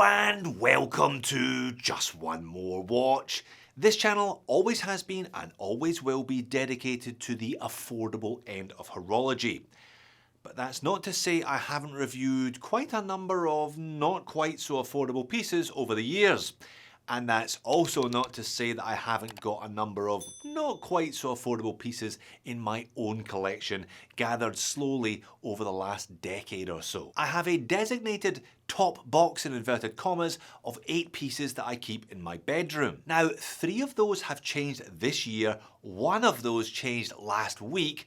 and welcome to Just One More Watch. This channel always has been and always will be dedicated to the affordable end of horology. But that's not to say I haven't reviewed quite a number of not quite so affordable pieces over the years. And that's also not to say that I haven't got a number of not quite so affordable pieces in my own collection, gathered slowly over the last decade or so. I have a designated top box in inverted commas of 8 pieces that I keep in my bedroom. Now, 3 of those have changed this year, 1 of those changed last week,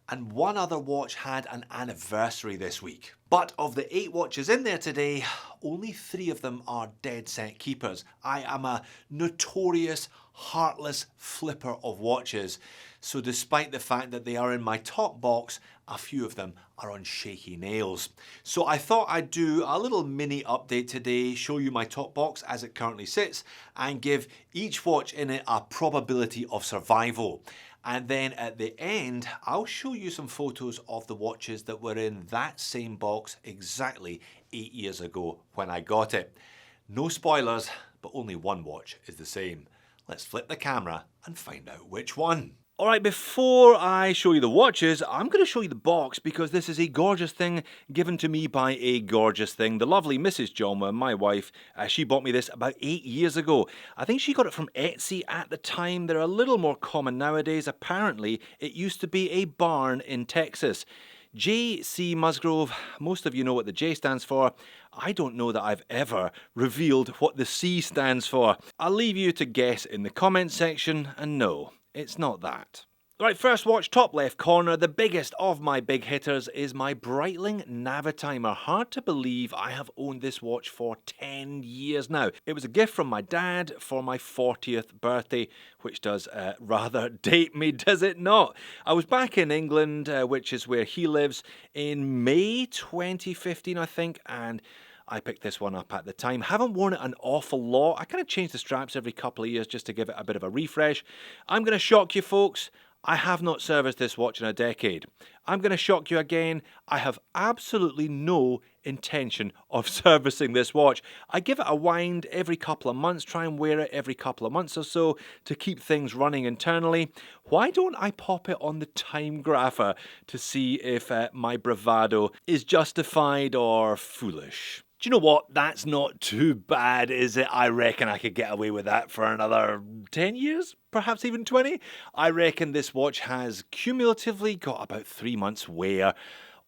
and 1 other watch had an anniversary this week. But of the 8 watches in there today, only 3 of them are dead set keepers. I am a notorious, heartless flipper of watches, so despite the fact that they are in my top box, a few of them are on shaky nails. So I thought I'd do a little mini update today, show you my top box as it currently sits, and give each watch in it a probability of survival. And then at the end, I'll show you some photos of the watches that were in that same box exactly 8 years ago when I got it. No spoilers, but only one watch is the same. Let's flip the camera and find out which one. Alright, before I show you the watches, I'm going to show you the box because this is a gorgeous thing given to me by a gorgeous thing. The lovely Mrs. Joma, my wife, she bought me this about 8 years ago. I think she got it from Etsy at the time. They're a little more common nowadays. Apparently, it used to be a barn in Texas. J.C. Musgrove, most of you know what the J stands for. I don't know that I've ever revealed what the C stands for. I'll leave you to guess in the comments section, and no, it's not that. Right, first watch, top left corner. The biggest of my big hitters is my Breitling Navitimer. Hard to believe I have owned this watch for 10 years now. It was a gift from my dad for my 40th birthday, which does rather date me, does it not? I was back in England, which is where he lives, in May 2015, I think, and I picked this one up at the time. Haven't worn it an awful lot. I kind of change the straps every couple of years just to give it a bit of a refresh. I'm going to shock you folks. I have not serviced this watch in a decade. I'm going to shock you again. I have absolutely no intention of servicing this watch. I give it a wind every couple of months, try and wear it every couple of months or so to keep things running internally. Why don't I pop it on the time grapher to see if my bravado is justified or foolish? Do you know what? That's not too bad, is it? I reckon I could get away with that for another 10 years, perhaps even 20. I reckon this watch has cumulatively got about 3 months wear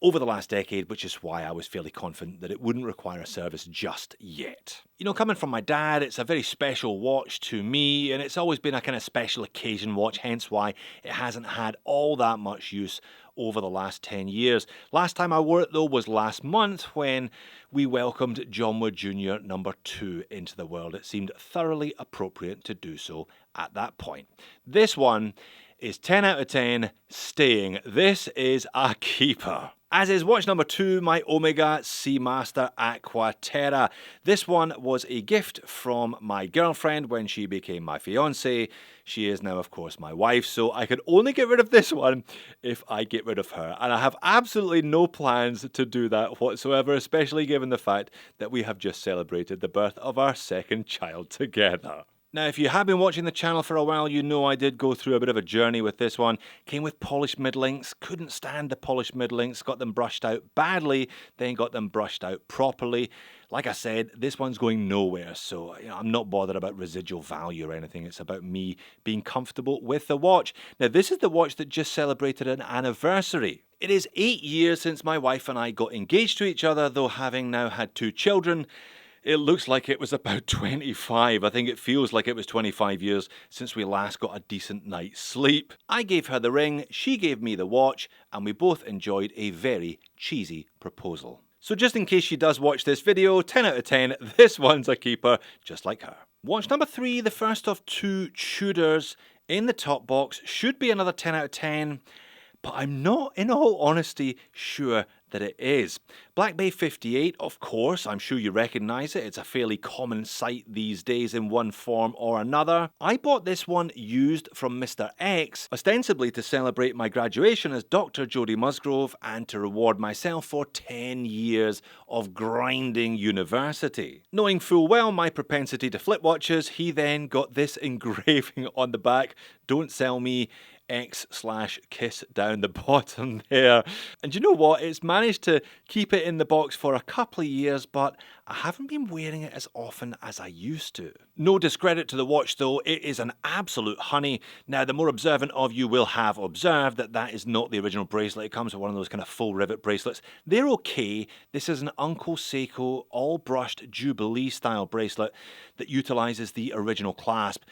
over the last decade, which is why I was fairly confident that it wouldn't require a service just yet. You know, coming from my dad, it's a very special watch to me, and it's always been a kind of special occasion watch, hence why it hasn't had all that much use over the last 10 years. Last time I wore it though was last month when we welcomed Jomwa Jr. number 2 into the world. It seemed thoroughly appropriate to do so at that point. This one is 10 out of 10 staying. This is a keeper. As is watch number 2, my Omega Seamaster Aquaterra. This one was a gift from my girlfriend when she became my fiancée. She is now, of course, my wife, so I could only get rid of this one if I get rid of her. And I have absolutely no plans to do that whatsoever, especially given the fact that we have just celebrated the birth of our second child together. Now, if you have been watching the channel for a while, you know I did go through a bit of a journey with this one. Came with polished mid-links, couldn't stand the polished mid-links, got them brushed out badly, then got them brushed out properly. Like I said, this one's going nowhere, so I'm not bothered about residual value or anything. It's about me being comfortable with the watch. Now, this is the watch that just celebrated an anniversary. It is 8 years since my wife and I got engaged to each other, though having now had 2 children, it looks like it was about 25. I think it feels like it was 25 years since we last got a decent night's sleep. I gave her the ring, she gave me the watch, and we both enjoyed a very cheesy proposal. So just in case she does watch this video, 10 out of 10, this one's a keeper, just like her. Watch number 3, the first of 2 Tudors in the top box, should be another 10 out of 10. But I'm not, in all honesty, sure that it is. Black Bay 58, of course, I'm sure you recognise it. It's a fairly common sight these days in one form or another. I bought this one used from Mr. X, ostensibly to celebrate my graduation as Dr. Jody Musgrove and to reward myself for 10 years of grinding university. Knowing full well my propensity to flip watches, he then got this engraving on the back, "Don't sell me X/kiss down the bottom there." And you know what? It's managed to keep it in the box for a couple of years, but I haven't been wearing it as often as I used to. No discredit to the watch though, it is an absolute honey. Now the more observant of you will have observed that that is not the original bracelet. It comes with one of those kind of full rivet bracelets. They're okay. This is an Uncle Seiko all brushed Jubilee style bracelet that utilises the original clasp.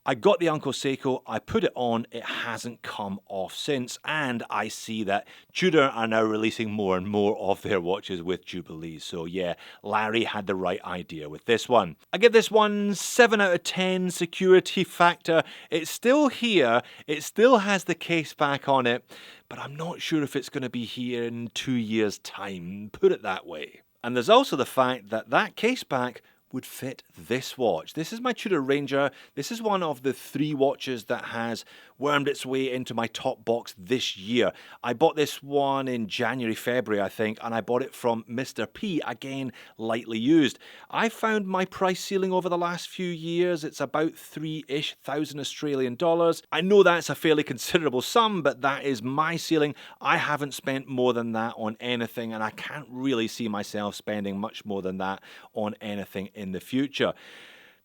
I got the Uncle Seiko, I put it on, it hasn't come off since, and I see that Tudor are now releasing more and more of their watches with Jubilees. So yeah, Larry had the right idea with this one. I give this one 7 out of 10 security factor. It's still here, it still has the case back on it, but I'm not sure if it's going to be here in 2 years' time, put it that way. And there's also the fact that that case back would fit this watch. This is my Tudor Ranger. This is one of the 3 watches that has wormed its way into my top box this year. I bought this one in January, February, I think, and I bought it from Mr. P, again, lightly used. I found my price ceiling over the last few years. It's about 3-ish thousand Australian dollars. I know that's a fairly considerable sum, but that is my ceiling. I haven't spent more than that on anything, and I can't really see myself spending much more than that on anything in the future.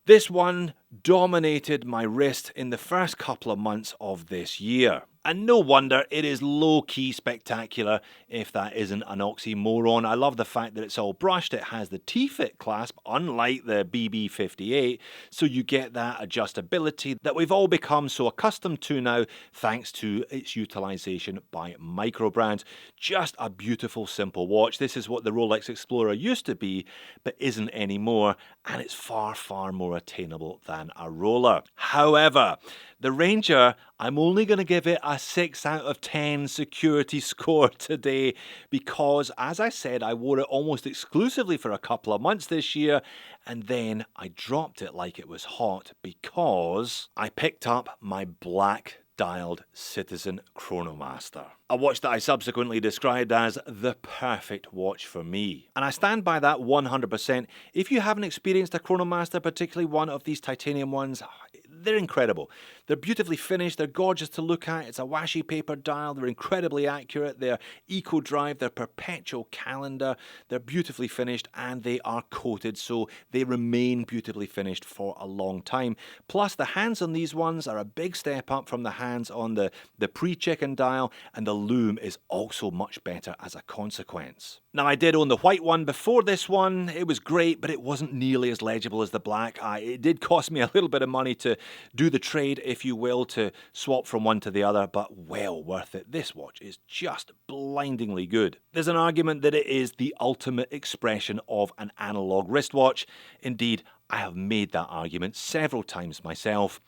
This one dominated my wrist in the first couple of months of this year. And no wonder it is low-key spectacular, if that isn't an oxymoron. I love the fact that it's all brushed. It has the T-fit clasp, unlike the BB58, so you get that adjustability that we've all become so accustomed to now, thanks to its utilization by micro brands. Just a beautiful, simple watch. This is what the Rolex Explorer used to be, but isn't anymore, and it's far, far more attainable than a roller. However, the Ranger, I'm only going to give it a 6 out of 10 security score today because, as I said, I wore it almost exclusively for a couple of months this year, and then I dropped it like it was hot because I picked up my black dialed Citizen Chronomaster. A watch that I subsequently described as the perfect watch for me. And I stand by that 100%. If you haven't experienced a Chronomaster, particularly one of these titanium ones, they're incredible. They're beautifully finished, they're gorgeous to look at, it's a washi paper dial, they're incredibly accurate, they're eco drive, they're perpetual calendar, they're beautifully finished, and they are coated so they remain beautifully finished for a long time. Plus the hands on these ones are a big step up from the hands on the pre-chicken dial, and the lume is also much better as a consequence. Now I did own the white one before this one, it was great, but it wasn't nearly as legible as the black. It did cost me a little bit of money to do the trade, if you will, to swap from one to the other, but well worth it. This watch is just blindingly good. There's an argument that it is the ultimate expression of an analog wristwatch. Indeed, I have made that argument several times myself.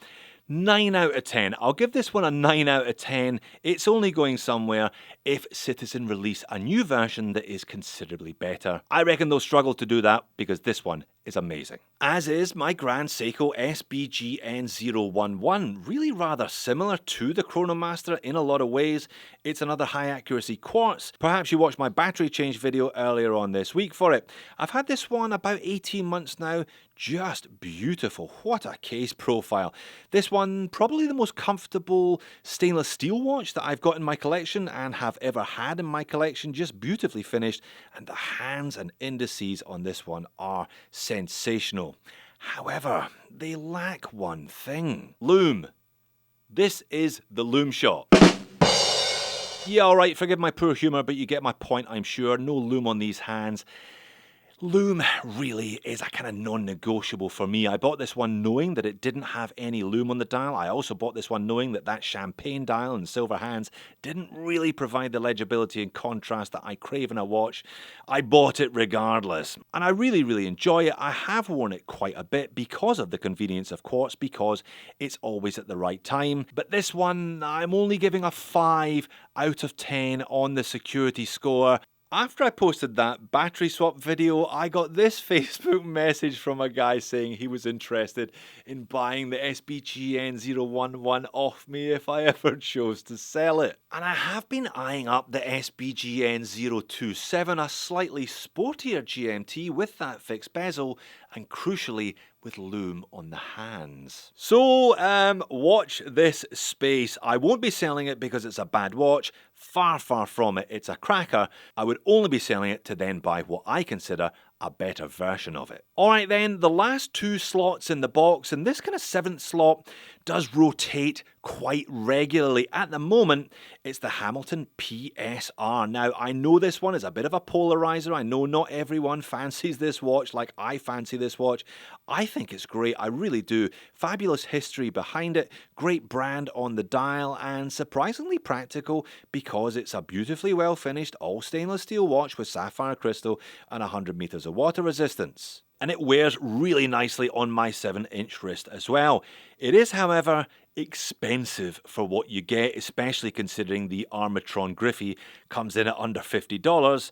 9 out of 10. I'll give this one a 9 out of 10. It's only going somewhere if Citizen release a new version that is considerably better. I reckon they'll struggle to do that because this one is amazing. As is my Grand Seiko SBGN011, really rather similar to the Chronomaster in a lot of ways. It's another high accuracy quartz. Perhaps you watched my battery change video earlier on this week for it. I've had this one about 18 months now. Just beautiful. What a case profile. This one, probably the most comfortable stainless steel watch that I've got in my collection and have ever had in my collection. Just beautifully finished, and the hands and indices on this one are sensational. However, they lack one thing. Lume. This is the lume shot. Yeah, alright, forgive my poor humour, but you get my point, I'm sure. No lume on these hands. Lume really is a kind of non-negotiable for me. I bought this one knowing that it didn't have any lume on the dial. I also bought this one knowing that that champagne dial and silver hands didn't really provide the legibility and contrast that I crave in a watch. I bought it regardless. And I really, really enjoy it. I have worn it quite a bit because of the convenience of quartz, because it's always at the right time. But this one, I'm only giving a 5 out of 10 on the security score. After I posted that battery swap video, I got this Facebook message from a guy saying he was interested in buying the SBGN011 off me if I ever chose to sell it. And I have been eyeing up the SBGN027, a slightly sportier GMT with that fixed bezel and crucially with loom on the hands. So watch this space. I won't be selling it because it's a bad watch. Far from it. It's a cracker. I would only be selling it to then buy what I consider a better version of it. Alright then, the last two slots in the box, and this kind of 7th slot does rotate quite regularly. At the moment, it's the Hamilton PSR. Now, I know this one is a bit of a polarizer. I know not everyone fancies this watch like I fancy this watch. I think it's great, I really do. Fabulous history behind it, great brand on the dial, and surprisingly practical because it's a beautifully well finished all stainless steel watch with sapphire crystal and 100 meters of water resistance. And it wears really nicely on my 7-inch wrist as well. It is, however, expensive for what you get, especially considering the Armatron Griffey comes in at under $50.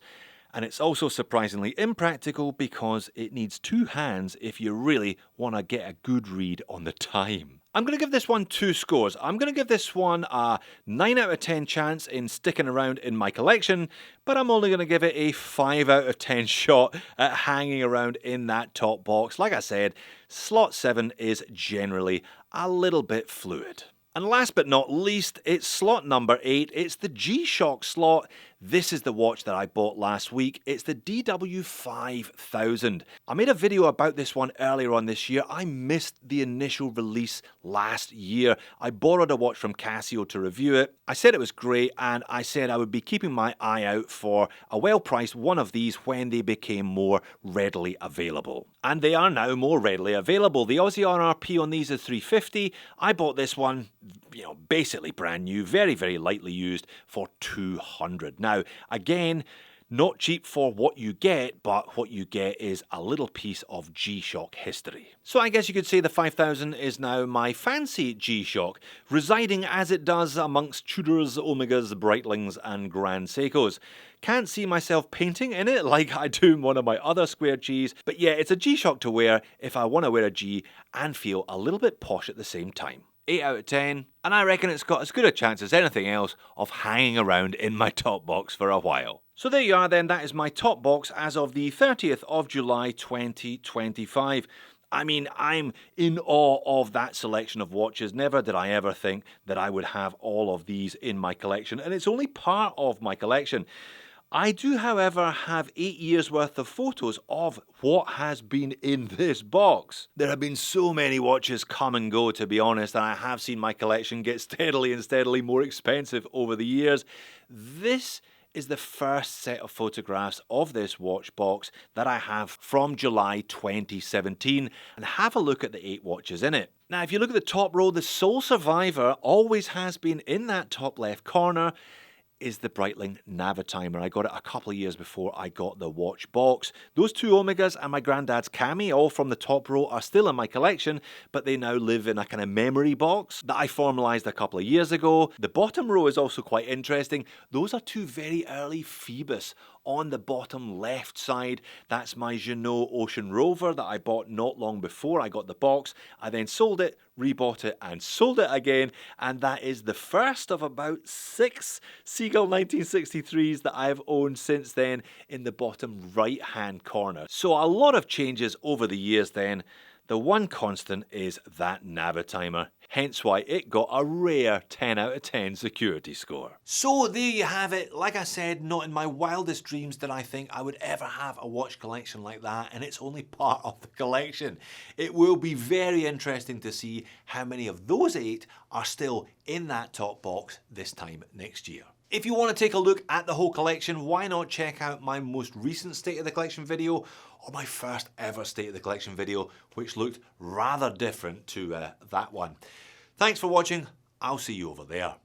And it's also surprisingly impractical because it needs 2 hands if you really want to get a good read on the time. I'm going to give this one 2 scores. I'm going to give this one a 9 out of 10 chance in sticking around in my collection, but I'm only going to give it a 5 out of 10 shot at hanging around in that top box. Like I said, slot 7 is generally a little bit fluid. And last but not least, it's slot number 8. It's the G-Shock slot. This is the watch that I bought last week. It's the DW5000. I made a video about this one earlier on this year. I missed the initial release last year. I borrowed a watch from Casio to review it. I said it was great, and I said I would be keeping my eye out for a well-priced one of these when they became more readily available. And they are now more readily available. The Aussie RRP on these is $350. I bought this one, basically brand new, very lightly used for $200. Now, again, not cheap for what you get, but what you get is a little piece of G-Shock history. So I guess you could say the 5000 is now my fancy G-Shock, residing as it does amongst Tudors, Omegas, Breitlings and Grand Seikos. Can't see myself painting in it like I do in one of my other square Gs, but yeah, it's a G-Shock to wear if I want to wear a G and feel a little bit posh at the same time. 8 out of 10, and I reckon it's got as good a chance as anything else of hanging around in my top box for a while. So there you are then, that is my top box as of the 30th of July 2025. I mean, I'm in awe of that selection of watches. Never did I ever think that I would have all of these in my collection, and it's only part of my collection. I do, however, have 8 years worth of photos of what has been in this box. There have been so many watches come and go, to be honest, and I have seen my collection get steadily more expensive over the years. This is the first set of photographs of this watch box that I have from July 2017, and have a look at the 8 watches in it. Now, if you look at the top row, the sole survivor always has been in that top left corner, is the Breitling Navitimer. I got it a couple of years before I got the watch box. Those 2 Omegas and my granddad's Cami, all from the top row, are still in my collection, but they now live in a kind of memory box that I formalised a couple of years ago. The bottom row is also quite interesting. Those are 2 very early Phoebus. On the bottom left side, that's my Jeannot Ocean Rover that I bought not long before I got the box. I then sold it, rebought it and sold it again, and that is the first of about 6 Seagull 1963s that I've owned since then in the bottom right hand corner. So a lot of changes over the years then. The one constant is that Navitimer, hence why it got a rare 10 out of 10 security score. So there you have it. Like I said, not in my wildest dreams did I think I would ever have a watch collection like that, and it's only part of the collection. It will be very interesting to see how many of those 8 are still in that top box this time next year. If you want to take a look at the whole collection, why not check out my most recent State of the Collection video, or my first ever State of the Collection video, which looked rather different to that one. Thanks for watching. I'll see you over there.